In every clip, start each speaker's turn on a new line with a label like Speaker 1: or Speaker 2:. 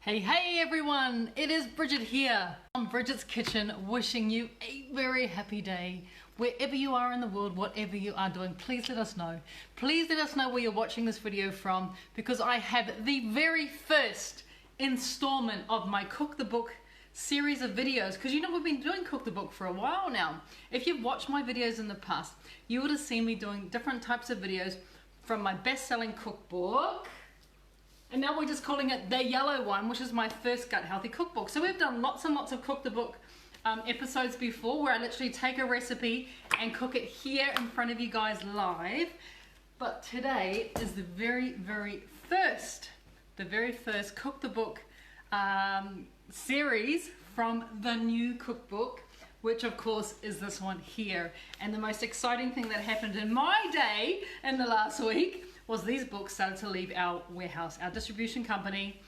Speaker 1: Hey everyone, it is Bridget here from Bridget's Kitchen, wishing you a very happy day. Wherever you are in the world, whatever you are doing, please let us know. Please let us know where you're watching this video from, because I have the very first installment of my Cook the Book series of videos, because you know we've been doing Cook the Book for a while now. If you've watched my videos in the past, you would have seen me doing different types of videos from my best-selling cookbook. And now we're just calling it the yellow one, which is my first gut healthy cookbook. So we've done lots and lots of Cook the Book episodes before, where I literally take a recipe and cook it here in front of you guys live. But today is the very first Cook the Book series from the new cookbook, which of course is this one here. And the most exciting thing that happened in my day in the last week was these books started to leave our warehouse, our distribution company.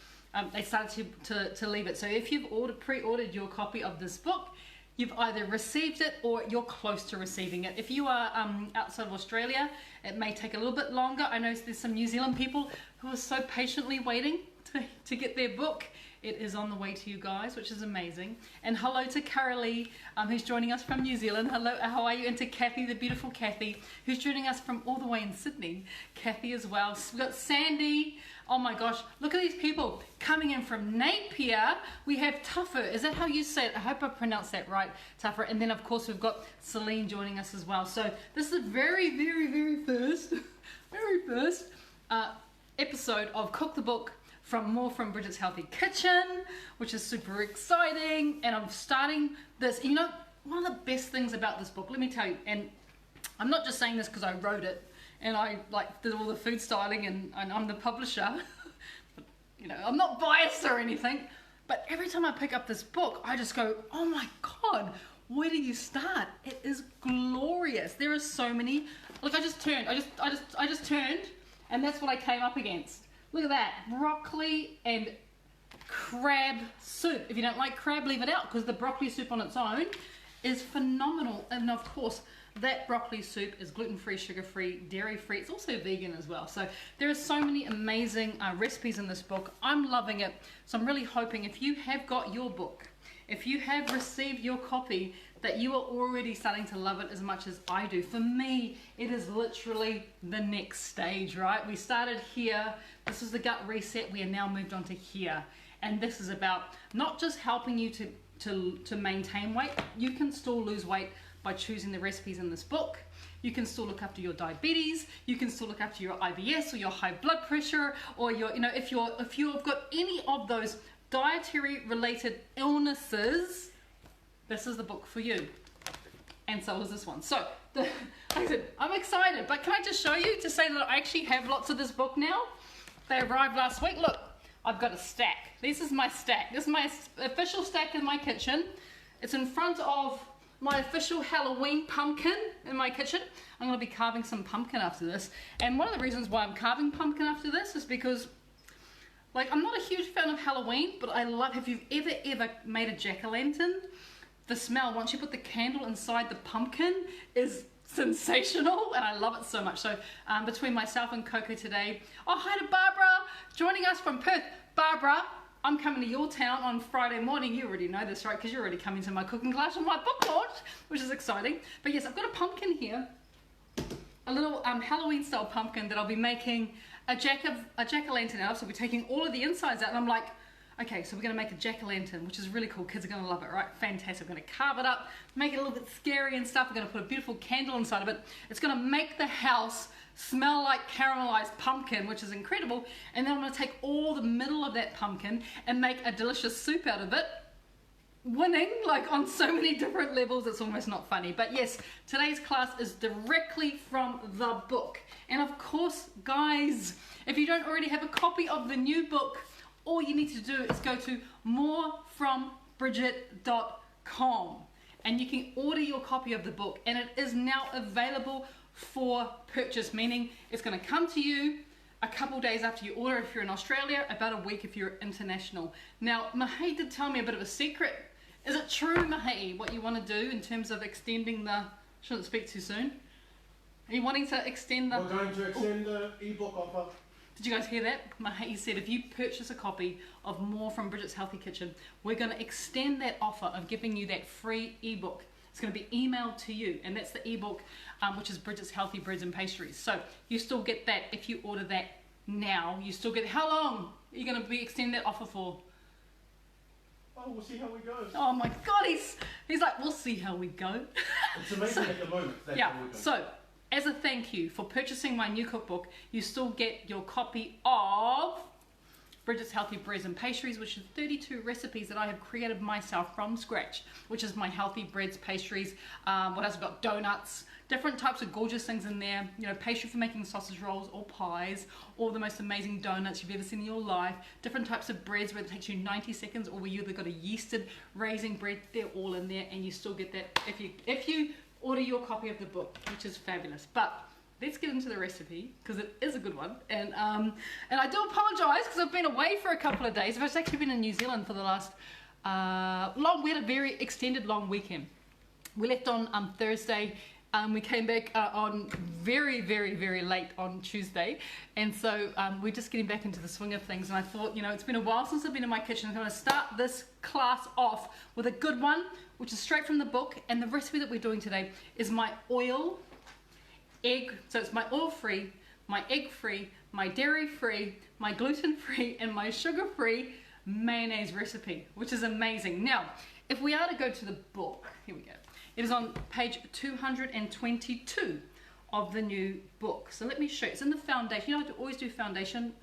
Speaker 1: They started to leave it. So if you've pre-ordered your copy of this book, you've either received it or you're close to receiving it. If you are outside of Australia, it may take a little bit longer. I know there's some New Zealand people who are so patiently waiting to get their book. It is on the way to you guys, which is amazing. And hello to Carolee, who's joining us from New Zealand. Hello, how are you? And to Kathy, the beautiful Kathy, who's joining us from all the way in Sydney. Kathy as well. We've got Sandy. Oh my gosh, look at these people coming in from Napier. We have Tuffer. Is that how you say it? I hope I pronounced that right, Tuffer. And then of course we've got Celine joining us as well. So this is the very first episode of Cook the Book from Bridget's Healthy Kitchen, which is super exciting. And I'm starting this. You know, one of the best things about this book, let me tell you, and I'm not just saying this because I wrote it and I did all the food styling and I'm the publisher. But, you know, I'm not biased or anything, but every time I pick up this book, I just go, oh my God, where do you start? It is glorious. There are so many. Look, I just turned, and that's what I came up against. Look at that, broccoli and crab soup. If you don't like crab, leave it out, because the broccoli soup on its own is phenomenal. And of course, that broccoli soup is gluten-free, sugar-free, dairy-free. It's also vegan as well. So there are so many amazing recipes in this book. I'm loving it. So I'm really hoping if you have got your book, if you have received your copy, that you are already starting to love it as much as I do. For me, it is literally the next stage, right? We started here. This is the gut reset. We are now moved on to here. And this is about not just helping you to maintain weight. You can still lose weight by choosing the recipes in this book. You can still look after your diabetes. You can still look after your IBS or your high blood pressure, or your, you know, if you've got any of those dietary related illnesses, this is the book for you. And so is this one. So, like I said, I'm excited, but can I just show you to say that I actually have lots of this book now? They arrived last week. Look, I've got a stack. This is my stack. This is my official stack in my kitchen. It's in front of my official Halloween pumpkin in my kitchen. I'm going to be carving some pumpkin after this. And one of the reasons why I'm carving pumpkin after this is because, like, I'm not a huge fan of Halloween, but I love, if you've ever made a jack-o'-lantern, the smell, once you put the candle inside the pumpkin, is sensational, and I love it so much. So between myself and Coco today, oh, hi to Barbara, joining us from Perth. Barbara, I'm coming to your town on Friday morning. You already know this, right? Because you're already coming to my cooking class and my book launch, which is exciting. But yes, I've got a pumpkin here, a little Halloween style pumpkin that I'll be making a jack-o'-lantern out of. So we're taking all of the insides out, and I'm like, okay, so we're going to make a jack-o'-lantern, which is really cool. Kids are going to love it, right? Fantastic. We're going to carve it up, make it a little bit scary and stuff. We're going to put a beautiful candle inside of it. It's going to make the house smell like caramelized pumpkin, which is incredible. And then I'm going to take all the middle of that pumpkin and make a delicious soup out of it. Winning, like, on so many different levels, it's almost not funny. But yes, today's class is directly from the book. And of course, guys, if you don't already have a copy of the new book, all you need to do is go to morefrombridget.com and you can order your copy of the book, and it is now available for purchase, meaning it's going to come to you a couple days after you order if you're in Australia, about a week if you're international. Now, Mahay did tell me a bit of a secret. Is it true, Mahay, what you want to do in terms of extending the, shouldn't speak too soon. Are you wanting to extend the...
Speaker 2: We're going to extend the ebook offer.
Speaker 1: Did you guys hear that? He said if you purchase a copy of more from Bridget's Healthy Kitchen, we're going to extend that offer of giving you that free ebook. It's going to be emailed to you, and that's the ebook, which is Bridget's Healthy Breads and Pastries. So you still get that if you order that now. You still get. How long are you going to be extending that offer for?
Speaker 2: Oh, we'll see how we go.
Speaker 1: Oh my God, he's like, we'll see how we go.
Speaker 2: It's amazing at the moment.
Speaker 1: Yeah. So as a thank you for purchasing my new cookbook, you still get your copy of Bridget's Healthy Breads and Pastries, which is 32 recipes that I have created myself from scratch, which is my healthy breads, pastries. What else? I've got donuts, different types of gorgeous things in there. You know, pastry for making sausage rolls or pies, or the most amazing donuts you've ever seen in your life. Different types of breads where it takes you 90 seconds, or where you've got a yeasted raisin bread. They're all in there, and you still get that if you order your copy of the book, which is fabulous. But let's get into the recipe, because it is a good one. And I do apologise because I've been away for a couple of days. I've actually been in New Zealand for the last we had a very extended long weekend. We left on Thursday. We came back on very, very, very late on Tuesday. And so we're just getting back into the swing of things. And I thought, you know, it's been a while since I've been in my kitchen. I'm going to start this class off with a good one, which is straight from the book. And the recipe that we're doing today is my egg, so it's my oil-free, my egg-free, my dairy-free, my gluten-free, and my sugar-free mayonnaise recipe, which is amazing. Now, if we are to go to the book, here we go. It is on page 222 of the new book. So let me show you. It's in the foundation. You know, I always do foundation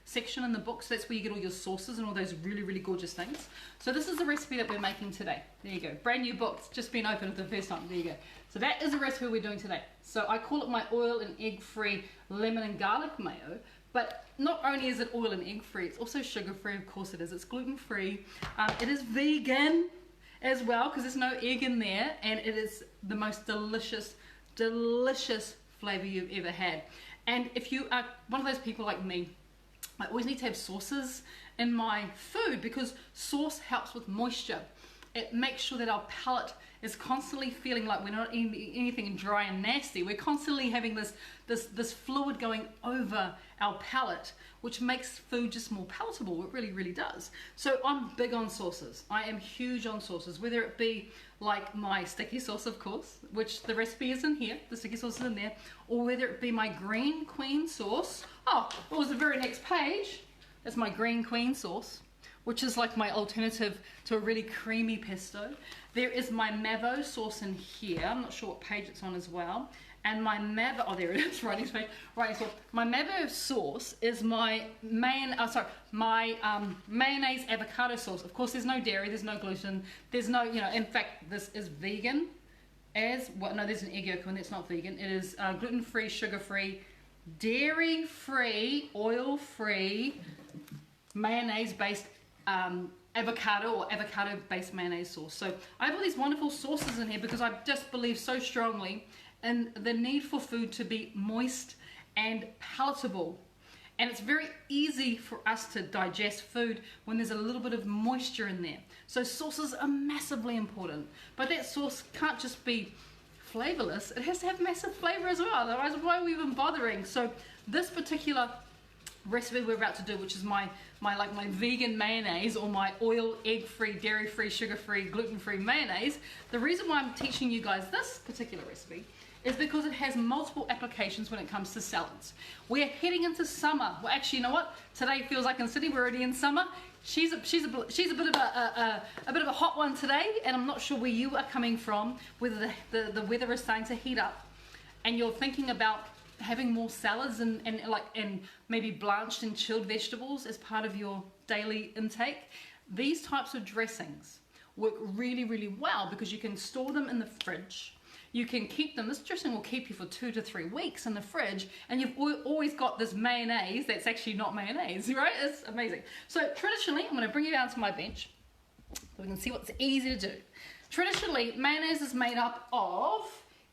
Speaker 1: section in the book, so that's where you get all your sauces and all those really, really gorgeous things. So this is the recipe that we're making today. There you go. Brand new book. It's just been opened for the first time. There you go. So that is the recipe we're doing today. So I call it my oil and egg-free lemon and garlic mayo. But not only is it oil and egg-free, it's also sugar-free. Of course it is. It's gluten-free. It is vegan as well, because there's no egg in there, and it is the most delicious flavor you've ever had. And if you are one of those people like me, I always need to have sauces in my food, because sauce helps with moisture. It makes sure that our palate is constantly feeling like we're not eating anything dry and nasty. We're constantly having this fluid going over our palate, which makes food just more palatable. It really, really does. So I'm big on sauces. I am huge on sauces, whether it be like my sticky sauce, of course, which the recipe is in here, the sticky sauce is in there, or whether it be my green queen sauce. Oh, what was the very next page? That's my green queen sauce, which is like my alternative to a really creamy pesto. There is my Mayo sauce in here. I'm not sure what page it's on as well. And my Mayo, oh there it is, right next page. Right next page. My Mayo sauce is my mayonnaise avocado sauce. Of course, there's no dairy, there's no gluten, there's no, you know, in fact, this is vegan as well. No, there's an egg yolk one that's not vegan. It is gluten-free, sugar-free, dairy-free, oil-free, mayonnaise-based avocado or avocado-based mayonnaise sauce. So I have all these wonderful sauces in here because I just believe so strongly in the need for food to be moist and palatable. And it's very easy for us to digest food when there's a little bit of moisture in there. So sauces are massively important. But that sauce can't just be flavorless. It has to have massive flavor as well. Otherwise, why are we even bothering? So this particular recipe we're about to do, which is my vegan mayonnaise, or my oil, egg-free, dairy-free, sugar-free, gluten-free mayonnaise. The reason why I'm teaching you guys this particular recipe is because it has multiple applications when it comes to salads. We're heading into summer. Well, actually, you know what? Today feels like in Sydney we're already in summer. She's a bit of a hot one today, and I'm not sure where you are coming from, whether the weather is starting to heat up, and you're thinking about having more salads and maybe blanched and chilled vegetables as part of your daily intake. These types of dressings work really, really well because you can store them in the fridge. You can keep them. This dressing will keep you for 2 to 3 weeks in the fridge, and you've always got this mayonnaise that's actually not mayonnaise, right? It's amazing. So traditionally, I'm going to bring you down to my bench so we can see what's easy to do. Traditionally, mayonnaise is made up of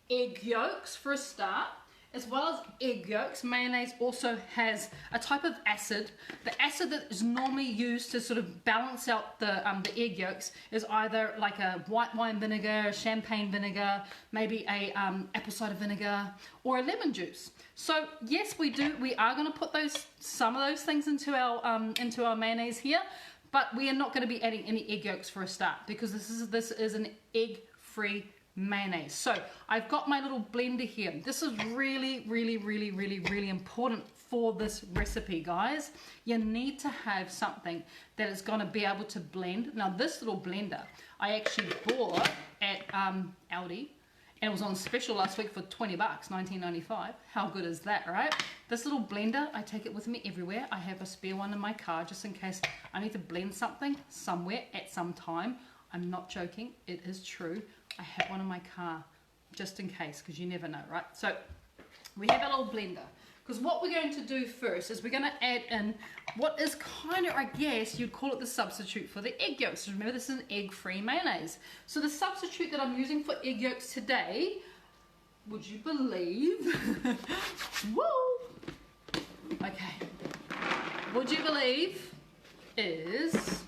Speaker 1: egg yolks for a start. as well as egg yolks, mayonnaise also has a type of acid. The acid that is normally used to sort of balance out the egg yolks is either like a white wine vinegar, champagne vinegar, maybe a apple cider vinegar, or a lemon juice. So yes, we are going to put some of those things into our mayonnaise here, but we are not going to be adding any egg yolks for a start, because this is an egg-free mayonnaise. So I've got my little blender here. This is really, really, really, really, really important for this recipe, guys. You need to have something that is going to be able to blend. Now this little blender I actually bought at Aldi, and it was on special last week for 20 bucks, $19.95. How good is that, right? This little blender, I take it with me everywhere. I have a spare one in my car just in case I need to blend something somewhere at some time. I'm not joking, it is true. I have one in my car just in case, because you never know, right? So we have our little blender, because what we're going to do first is we're going to add in what is kind of, I guess you'd call it the substitute for the egg yolks. Remember, this is an egg-free mayonnaise. So the substitute that I'm using for egg yolks today, would you believe? Woo! Okay. Would you believe is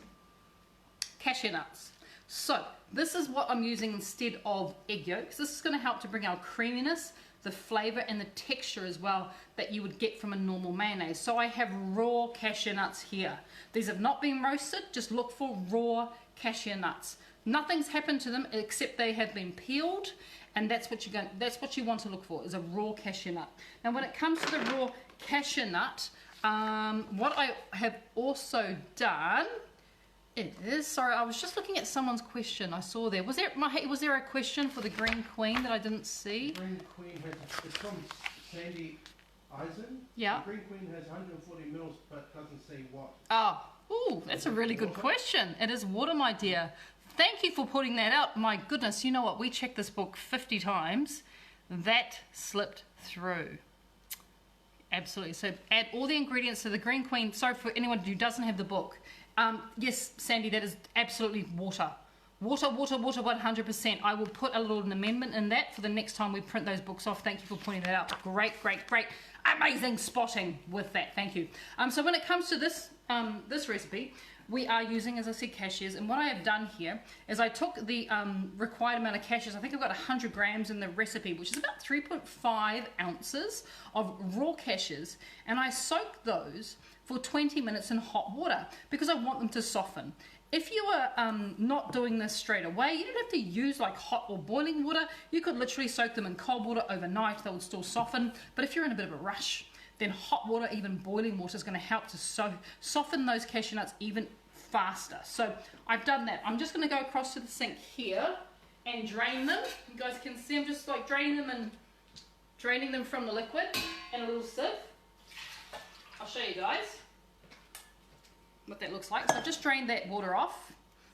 Speaker 1: cashew nuts. So this is what I'm using instead of egg yolks. This is going to help to bring our creaminess, the flavor, and the texture as well that you would get from a normal mayonnaise. So I have raw cashew nuts here. These have not been roasted. Just look for raw cashew nuts. Nothing's happened to them except they have been peeled, and that's what you want to look for, is a raw cashew nut. Now when it comes to the raw cashew nut, what I have also done is, sorry, I was just looking at someone's question I saw there. Was there a question for the Green Queen that I didn't see?
Speaker 2: Green Queen it's from Sandy Eisen.
Speaker 1: Yeah.
Speaker 2: The Green Queen has 140 mils, but doesn't say what.
Speaker 1: Oh, ooh, that's a really good question. It is water, my dear. Thank you for putting that out. My goodness, you know what? We checked this book 50 times. That slipped through. Absolutely. So add all the ingredients to the Green Queen. Sorry for anyone who doesn't have the book. Yes, Sandy, that is absolutely water. Water, 100%. I will put a little amendment in that for the next time we print those books off. Thank you for pointing that out. Great. Amazing spotting with that. Thank you. So when it comes to this recipe, we are using, as I said, cashews. And what I have done here is I took the required amount of cashews. I think I've got 100 grams in the recipe, which is about 3.5 ounces of raw cashews. And I soaked those for 20 minutes in hot water because I want them to soften. If you are not doing this straight away, you don't have to use like hot or boiling water. You could literally soak them in cold water overnight. They would still soften. But if you're in a bit of a rush, then hot water, even boiling water, is going to help to soften those cashew nuts even faster. So I've done that. I'm just going to go across to the sink here and drain them. You guys can see I'm just like draining them from the liquid in a little sieve. I'll show you guys what that looks like. So I've just drained that water off.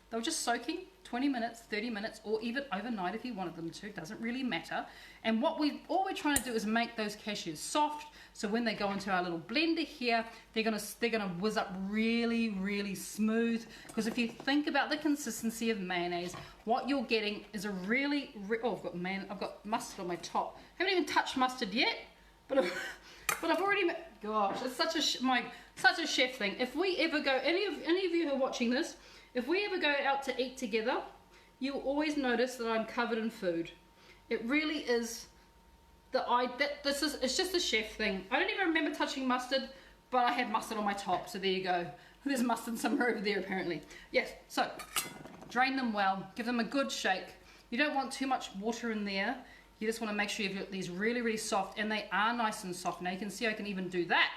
Speaker 1: They were just soaking 20 minutes, 30 minutes, or even overnight if you wanted them to. Doesn't really matter. And all we're trying to do is make those cashews soft. So when they go into our little blender here, they're gonna whiz up really, really smooth. Because if you think about the consistency of mayonnaise, what you're getting is a really, oh, I've got mustard on my top. Haven't even touched mustard yet, but I've already. Gosh, it's such a chef thing. If we ever go, any of you who are watching this, if we ever go out to eat together, you'll always notice that I'm covered in food. It really is. It's just a chef thing. I don't even remember touching mustard, but I have mustard on my top, so there you go. There's mustard somewhere over there apparently. Yes, so drain them well, give them a good shake. You don't want too much water in there. You just want to make sure you've got these really, really soft, and they are nice and soft. Now you can see I can even do that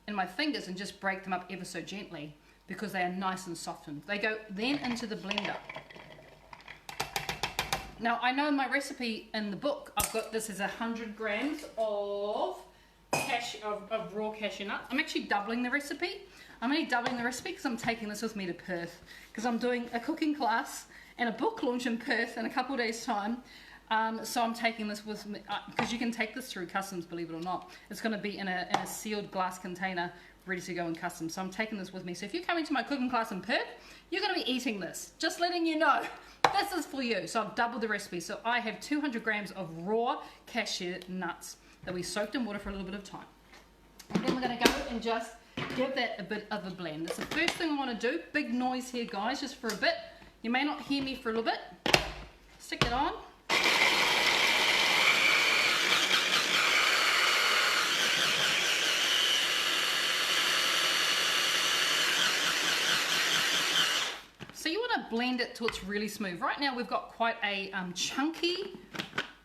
Speaker 1: in my fingers and just break them up ever so gently because they are nice and softened. They go then into the blender. Now I know in my recipe in the book I've got this as 100 grams of raw cashew nuts. I'm actually doubling the recipe. I'm only doubling the recipe because I'm taking this with me to Perth because I'm doing a cooking class and a book launch in Perth in a couple of days' time. So I'm taking this with me because you can take this through customs, believe it or not. It's going to be in a sealed glass container ready to go in customs. So I'm taking this with me. So if you're coming to my cooking class in Perth, you're going to be eating this. Just letting you know. This is for you. So I've doubled the recipe. So I have 200 grams of raw cashew nuts. that we soaked in water for a little bit of time. And then we're going to go and just give that a bit of a blend. That's the first thing I want to do. Big noise here, guys, just for a bit. You may not hear me for a little bit. Stick it on. So you want to blend it till it's really smooth. Right now we've got quite a chunky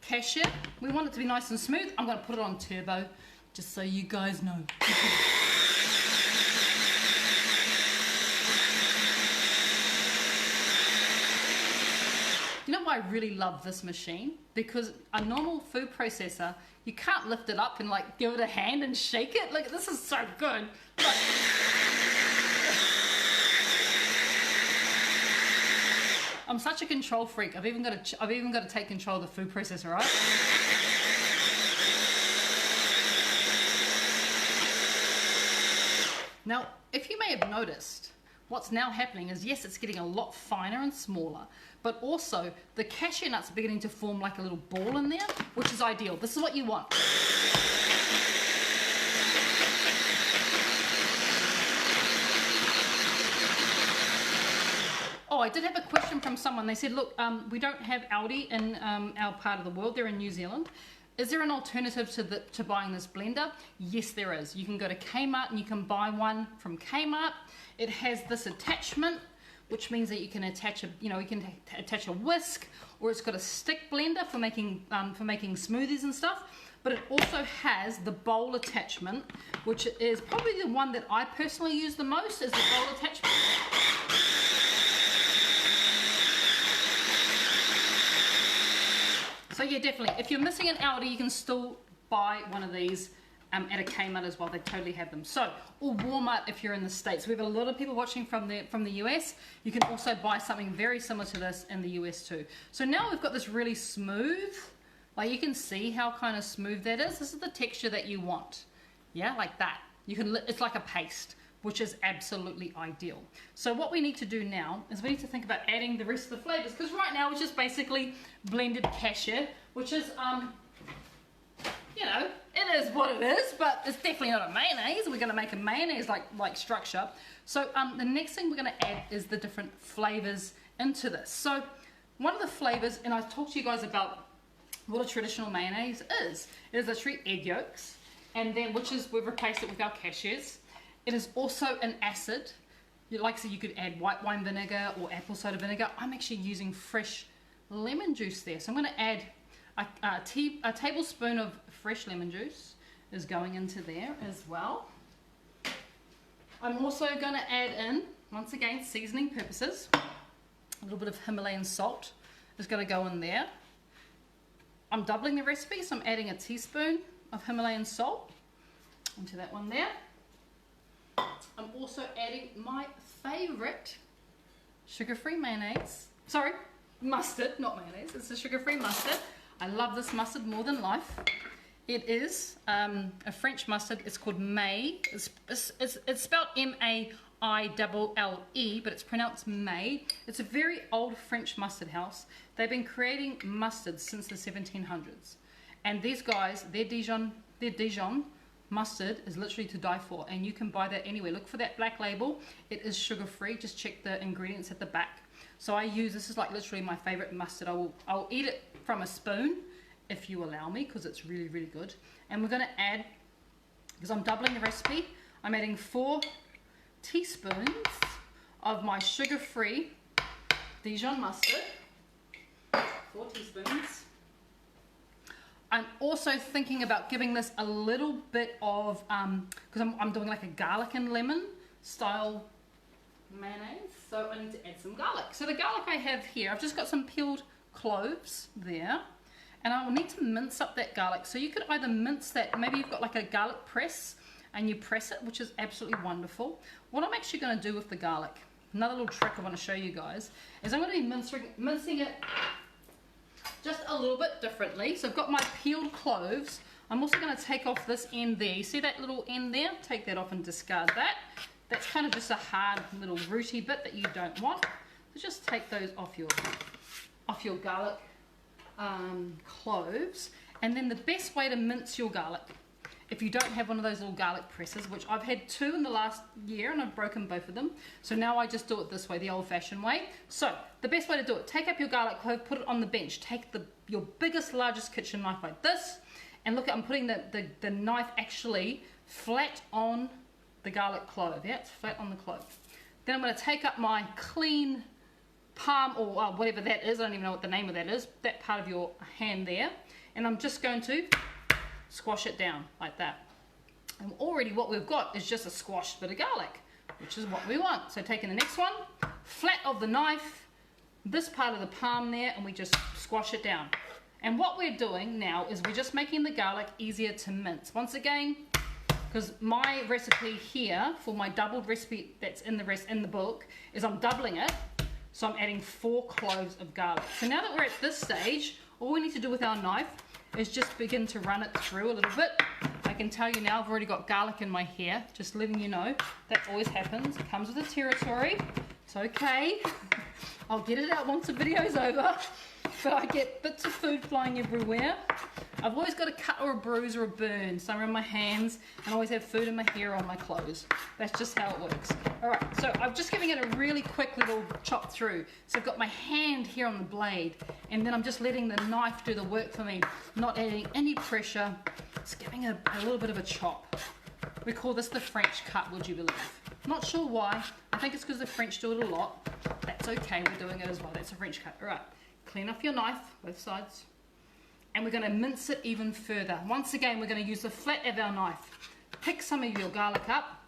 Speaker 1: cashew. We want it to be nice and smooth. I'm going to put it on turbo, just so you guys know. You know why I really love this machine? Because a normal food processor, you can't lift it up and like give it a hand and shake it. Look, this is so good. Look. I'm such a control freak. I've even got to take control of the food processor, right? Now, if you may have noticed, what's now happening is, yes, it's getting a lot finer and smaller, but also the cashew nuts are beginning to form like a little ball in there, which is ideal. This is what you want. Oh, I did have a question from someone. They said, look, we don't have Aldi in our part of the world. They're in New Zealand. Is there an alternative to buying this blender? Yes, there is. You can go to Kmart and you can buy one from Kmart. It has this attachment, which means that you can attach attach a whisk, or it's got a stick blender for making smoothies and stuff. But it also has the bowl attachment, which is probably the one that I personally use the most, is the bowl attachment. So yeah, definitely, if you're missing an Aldi, you can still buy one of these at a Kmart as well. They totally have them. So, or Walmart if you're in the States. We have a lot of people watching from the US. You can also buy something very similar to this in the US too. So now we've got this really smooth, like you can see how kind of smooth that is. This is the texture that you want. Yeah, like that. It's like a paste, which is absolutely ideal. So what we need to do now is we need to think about adding the rest of the flavors, because right now it's just basically blended cashew, which is, you know, it is what it is, but it's definitely not a mayonnaise. We're going to make a mayonnaise like structure. So the next thing we're going to add is the different flavors into this. So one of the flavors, and I talked to you guys about what a traditional mayonnaise is. It is literally egg yolks, and then we've replaced it with our cashews. It is also an acid. Like I said, you could add white wine vinegar or apple cider vinegar. I'm actually using fresh lemon juice there. So I'm going to add a tablespoon of fresh lemon juice is going into there as well. I'm also going to add in, once again, seasoning purposes, a little bit of Himalayan salt is going to go in there. I'm doubling the recipe, so I'm adding a teaspoon of Himalayan salt into that one there. I'm also adding my favorite sugar-free mayonnaise. Sorry, mustard, not mayonnaise. It's a sugar-free mustard. I love this mustard more than life. It is a French mustard. It's called Mayo. It's spelled M-A-I-L-L-E, but it's pronounced May. It's a very old French mustard house. They've been creating mustards since the 1700s. And these guys, their Dijon mustard is literally to die for, and you can buy that anywhere. Look for that black label. It is sugar-free. Just check the ingredients at the back. So this is like literally my favorite mustard. I'll eat it from a spoon if you allow me, because it's really, really good. And we're going to add, because I'm doubling the recipe, I'm adding 4 teaspoons of my sugar-free Dijon mustard. 4 teaspoons. I'm also thinking about giving this a little bit of, because I'm doing like a garlic and lemon style mayonnaise, so I need to add some garlic. So the garlic I have here, I've just got some peeled cloves there, and I will need to mince up that garlic. So you could either mince that, maybe you've got like a garlic press and you press it, which is absolutely wonderful. What I'm actually going to do with the garlic, another little trick I want to show you guys, is I'm going to be mincing it just a little bit differently. So I've got my peeled cloves. I'm also going to take off this end there. You see that little end there? Take that off and discard that. That's kind of just a hard little rooty bit that you don't want. So just take those off your garlic cloves. And then the best way to mince your garlic, if you don't have one of those little garlic presses, which I've had 2 in the last year and I've broken both of them, so now I just do it this way, the old-fashioned way. So the best way to do it, take up your garlic clove, put it on the bench, take your biggest, largest kitchen knife like this, and look at, I'm putting the knife actually flat on the garlic clove. Yeah, it's flat on the clove. Then I'm going to take up my clean palm, or whatever that is, I don't even know what the name of that is, that part of your hand there, and I'm just going to squash it down like that. And already what we've got is just a squashed bit of garlic, which is what we want. So taking the next one, flat of the knife, this part of the palm there, and we just squash it down. And what we're doing now is we're just making the garlic easier to mince. Once again, because my recipe here for my doubled recipe that's in the book is I'm doubling it, so I'm adding 4 cloves of garlic. So now that we're at this stage, all we need to do with our knife is just begin to run it through a little bit. I can tell you now I've already got garlic in my hair, just letting you know. That always happens. It comes with the territory. It's okay. I'll get it out once the video's over. But I get bits of food flying everywhere. I've always got a cut or a bruise or a burn somewhere in my hands, and I always have food in my hair or on my clothes. That's just how it works. Alright, so I'm just giving it a really quick little chop through. So I've got my hand here on the blade, and then I'm just letting the knife do the work for me, not adding any pressure. Just giving it a little bit of a chop. We call this the French cut, would you believe? Not sure why. I think it's because the French do it a lot. That's okay, we're doing it as well. That's a French cut. Alright, clean off your knife, both sides. And we're going to mince it even further. Once again, we're going to use the flat of our knife. Pick some of your garlic up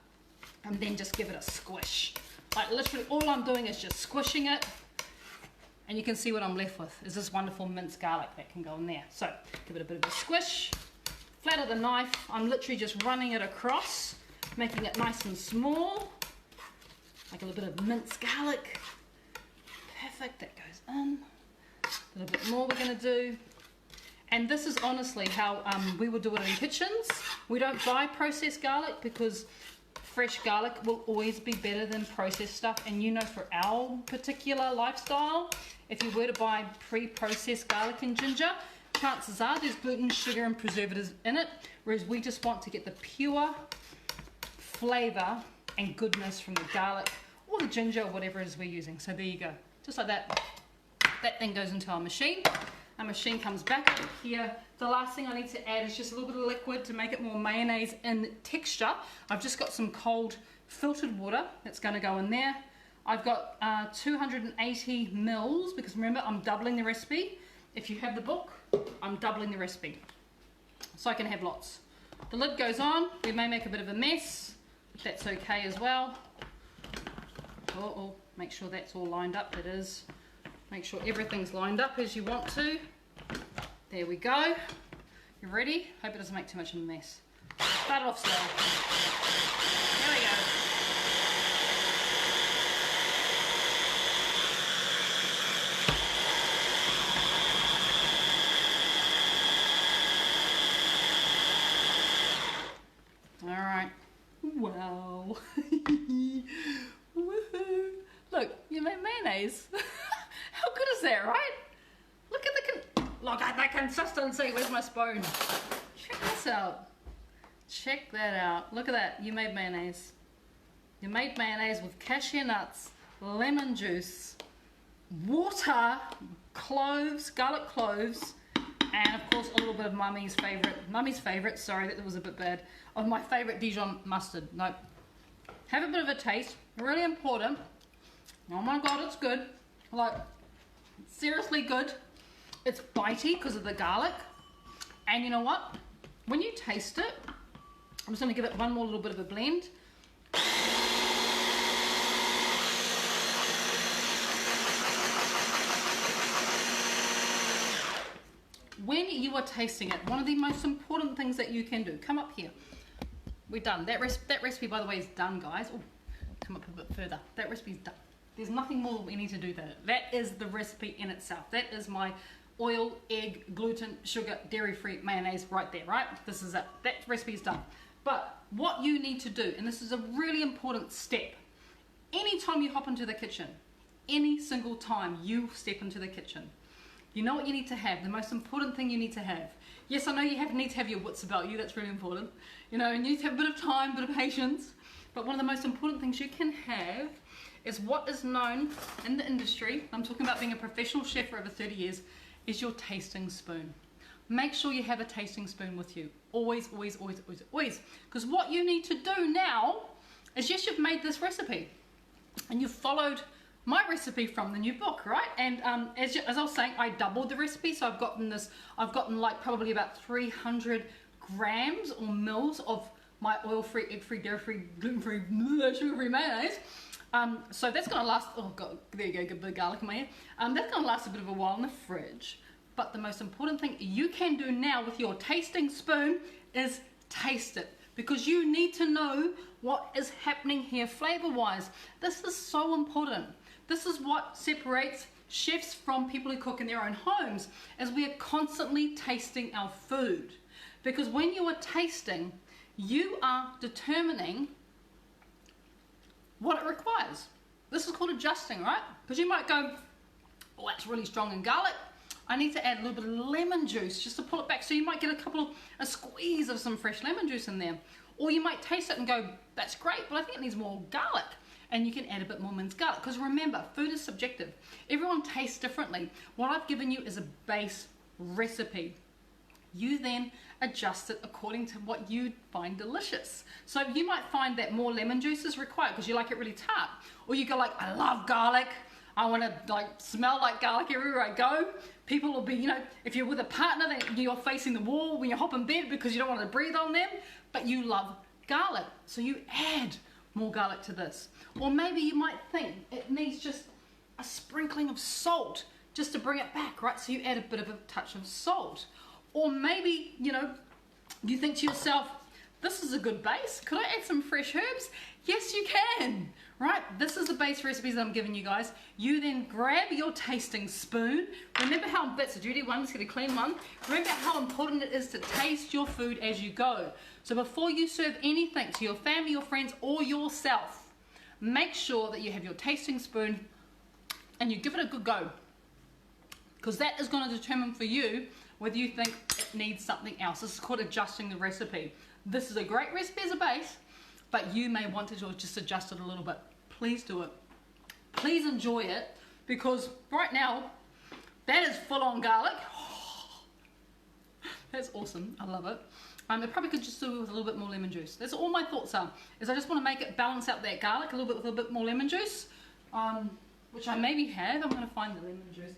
Speaker 1: and then just give it a squish. Like literally all I'm doing is just squishing it, and you can see what I'm left with is this wonderful minced garlic that can go in there. So give it a bit of a squish. Flat of the knife, I'm literally just running it across, making it nice and small. Like a little bit of minced garlic. Perfect, that goes in. A little bit more we're going to do. And this is honestly how we would do it in kitchens. We don't buy processed garlic because fresh garlic will always be better than processed stuff. And you know, for our particular lifestyle, if you were to buy pre-processed garlic and ginger, chances are there's gluten, sugar and preservatives in it. Whereas we just want to get the pure flavour and goodness from the garlic or the ginger or whatever it is we're using. So there you go. Just like that. That then goes into our machine. Our machine comes back over here. The last thing I need to add is just a little bit of liquid to make it more mayonnaise in texture. I've just got some cold filtered water that's going to go in there. I've got 280 mils because remember I'm doubling the recipe. If you have the book, I'm doubling the recipe so I can have lots. The lid goes on. We may make a bit of a mess. That's okay as well. Make sure that's all lined up. It is. Make sure everything's lined up as you want to. There we go. You ready? Hope it doesn't make too much of a mess. Start it off slow. There we go. Alright. Wow. Woohoo. Look, you made mayonnaise. How good is that, right? Look at the consistency. Where's my spoon? Check this out. Check that out. Look at that. You made mayonnaise. You made mayonnaise with cashew nuts, lemon juice, water, cloves, garlic cloves, and of course a little bit of mummy's favorite, sorry that was a bit bad, of my favorite Dijon mustard. No. Have a bit of a taste. Really important. Oh my god, it's good. Like, seriously good. It's bitey because of the garlic. And you know what? When you taste it, I'm just going to give it one more little bit of a blend. When you are tasting it, one of the most important things that you can do, come up here. We're done. That recipe, by the way, is done, guys. Oh, come up a bit further. That recipe's done. There's nothing more that we need to do there. That is the recipe in itself. That is my oil, egg, gluten, sugar, dairy-free mayonnaise right there, right? This is it. That recipe is done. But what you need to do, and this is a really important step, anytime you hop into the kitchen, any single time you step into the kitchen, You know what you need to have, the most important thing you need to have. Yes, I know you need to have your wits about you, that's really important. You know, and you need to have a bit of time, a bit of patience. But one of the most important things you can have is what is known in the industry, I'm talking about being a professional chef for over 30 years, is your tasting spoon. Make sure you have a tasting spoon with you. Always, always, always, always, always. Because what you need to do now is, yes, you've made this recipe and you've followed my recipe from the new book, right? And as I was saying, I doubled the recipe, so I've gotten like probably about 300 grams or mils of my oil-free, egg-free, dairy-free, gluten-free, sugar-free mayonnaise. So that's gonna last, oh god, there you go, get a bit of garlic in my ear. That's gonna last a bit of a while in the fridge. But the most important thing you can do now with your tasting spoon is taste it. Because you need to know what is happening here flavor-wise. This is so important. This is what separates chefs from people who cook in their own homes, as we are constantly tasting our food. Because when you are tasting, you are determining what it requires. This is called adjusting, right? Because you might go, oh, that's really strong in garlic. I need to add a little bit of lemon juice just to pull it back. So you might get a squeeze of some fresh lemon juice in there. Or you might taste it and go, that's great, but I think it needs more garlic. And you can add a bit more minced garlic. Because remember, food is subjective. Everyone tastes differently. What I've given you is a base recipe. You then adjust it according to what you find delicious. So you might find that more lemon juice is required because you like it really tart. Or you go like, I love garlic. I want to like smell like garlic everywhere I go. People will be, you know, if you're with a partner, then you're facing the wall when you hop in bed because you don't want to breathe on them, but you love garlic. So you add more garlic to this. Or maybe you might think it needs just a sprinkling of salt just to bring it back, right? So you add a bit of a touch of salt. Or maybe, you know, you think to yourself, this is a good base. Could I add some fresh herbs? Yes, you can, right? This is the base recipes that I'm giving you guys. You then grab your tasting spoon. Remember how, that's a duty one, let's get a clean one. Remember how important it is to taste your food as you go. So before you serve anything to your family, your friends, or yourself, make sure that you have your tasting spoon and you give it a good go. Because that is going to determine for you whether you think it needs something else. This is called adjusting the recipe. This is a great recipe as a base, but you may want to just adjust it a little bit. Please do it. Please enjoy it, because right now, that is full on garlic. That's awesome, I love it. I probably could just do it with a little bit more lemon juice. That's all my thoughts are, is I just want to make it balance out that garlic a little bit with a bit more lemon juice, which I maybe have. I'm going to find the lemon juice.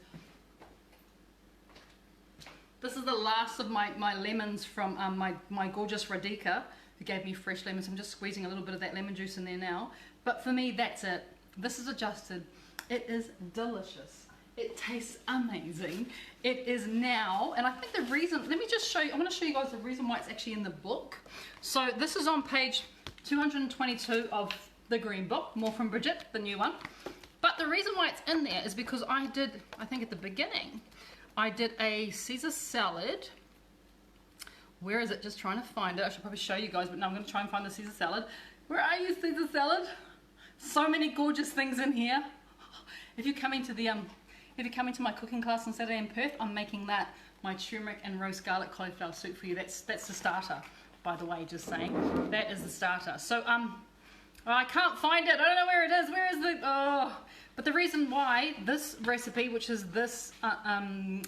Speaker 1: This is the last of my lemons from my gorgeous Radhika, who gave me fresh lemons. I'm just squeezing a little bit of that lemon juice in there now. But for me, that's it. This is adjusted. It is delicious. It tastes amazing. It is now, and I think the reason, let me just show you, I'm going to show you guys the reason why it's actually in the book. So this is on page 222 of the green book, More from Bridget, the new one. But the reason why it's in there is because I think at the beginning, I did a Caesar salad. Where is it? Just trying to find it. I should probably show you guys, but no, I'm going to try and find the Caesar salad. Where are you, Caesar salad? So many gorgeous things in here. If you're coming to my cooking class on Saturday in Perth, I'm making that, my turmeric and roast garlic cauliflower soup for you. That's the starter, by the way, just saying. That is the starter. So I can't find it. I don't know where it is. Where is the, oh. But the reason why this recipe, which is this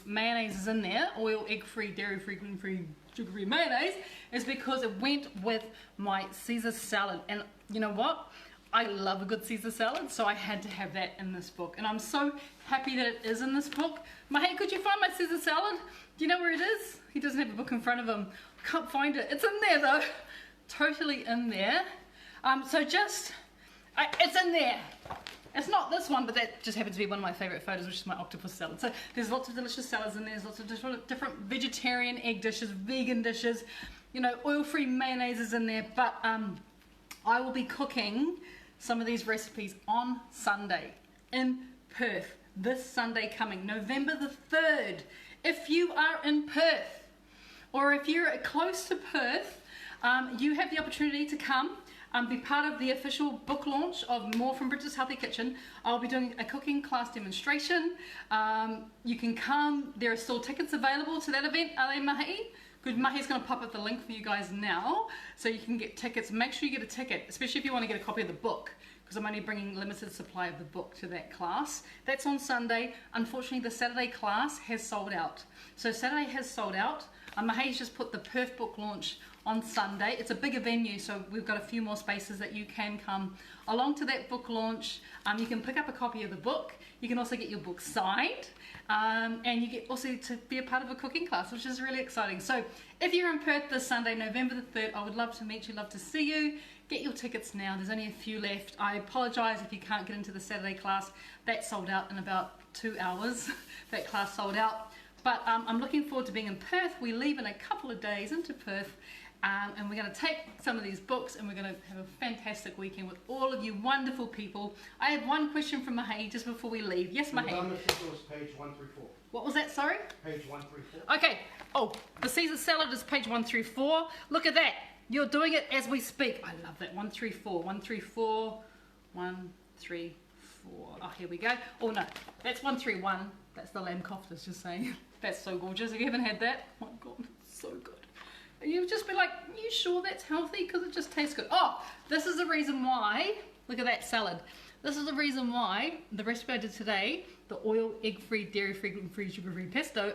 Speaker 1: mayonnaise is in there, oil, egg-free, dairy-free, gluten-free, sugar-free mayonnaise, is because it went with my Caesar salad. And you know what? I love a good Caesar salad, so I had to have that in this book. And I'm so happy that it is in this book. Hey, could you find my Caesar salad? Do you know where it is? He doesn't have a book in front of him. I can't find it. It's in there though. Totally in there. It's in there. It's not this one, but that just happens to be one of my favorite photos, which is my octopus salad. So there's lots of delicious salads in there. There's lots of different vegetarian egg dishes, vegan dishes, you know, oil-free mayonnaise is in there. But I will be cooking some of these recipes on Sunday in Perth. This Sunday coming, November the 3rd. If you are in Perth, or if you're close to Perth, you have the opportunity to come. be part of the official book launch of More from Bridget's Healthy Kitchen. I'll be doing a cooking class demonstration. You can come. There are still tickets available to that event. Are they, Mahi? Good. Mahi's going to pop up the link for you guys now so you can get tickets. Make sure you get a ticket, especially if you want to get a copy of the book, because I'm only bringing limited supply of the book to that class. That's on Sunday. Unfortunately, the Saturday class has sold out. So Saturday has sold out. Mahi's just put the Perth book launch on Sunday. It's a bigger venue, so we've got a few more spaces that you can come along to that book launch. You can pick up a copy of the book. You can also get your book signed, and you get also to be a part of a cooking class, which is really exciting. So if you're in Perth this Sunday, November the 3rd, I would love to meet you, love to see you. Get your tickets now. There's only a few left. I apologize if you can't get into the Saturday class. That sold out in about 2 hours. That class sold out. But I'm looking forward to being in Perth. We leave in a couple of days into Perth, and we're going to take some of these books and we're going to have a fantastic weekend with all of you wonderful people. I have one question from Mahi just before we leave. Yes, Mahi?
Speaker 2: The unofficial is page 134.
Speaker 1: What was that, sorry?
Speaker 2: Page 134.
Speaker 1: Okay. Oh, the Caesar salad is page 134. Look at that. You're doing it as we speak. I love that. 134. 134. 134. Oh, here we go. Oh, no. That's 131. That's the lamb koftas, just saying. That's so gorgeous. If you haven't had that, oh my God, it's so good. And you'll just be like, are you sure that's healthy? Because it just tastes good. Oh, this is the reason why. Look at that salad. This is the reason why the recipe I did today, the oil, egg-free, dairy-free, gluten-free, sugar-free pesto,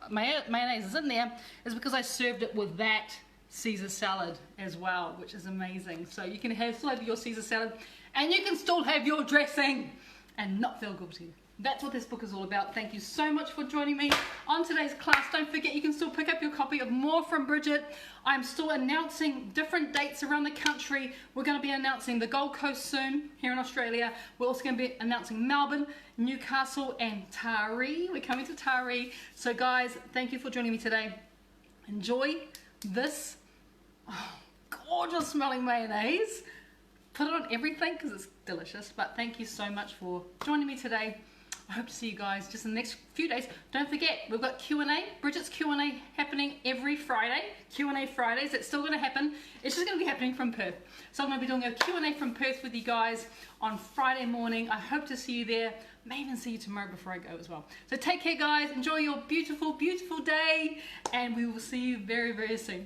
Speaker 1: mayonnaise is in there, is because I served it with that Caesar salad as well, which is amazing. So you can still have your Caesar salad, and you can still have your dressing and not feel guilty. That's what this book is all about. Thank you so much for joining me on today's class. Don't forget, you can still pick up your copy of More from Bridget. I'm still announcing different dates around the country. We're going to be announcing the Gold Coast soon here in Australia. We're also going to be announcing Melbourne, Newcastle, and Taree. We're coming to Taree. So guys, thank you for joining me today. Enjoy this gorgeous smelling mayonnaise. Put it on everything because it's delicious. But thank you so much for joining me today. I hope to see you guys just in the next few days. Don't forget, we've got Q&A. Bridget's Q&A happening every Friday. Q&A Fridays. It's still going to happen. It's just going to be happening from Perth. So I'm going to be doing a Q&A from Perth with you guys on Friday morning. I hope to see you there. May even see you tomorrow before I go as well. So take care, guys. Enjoy your beautiful, beautiful day. And we will see you very, very soon.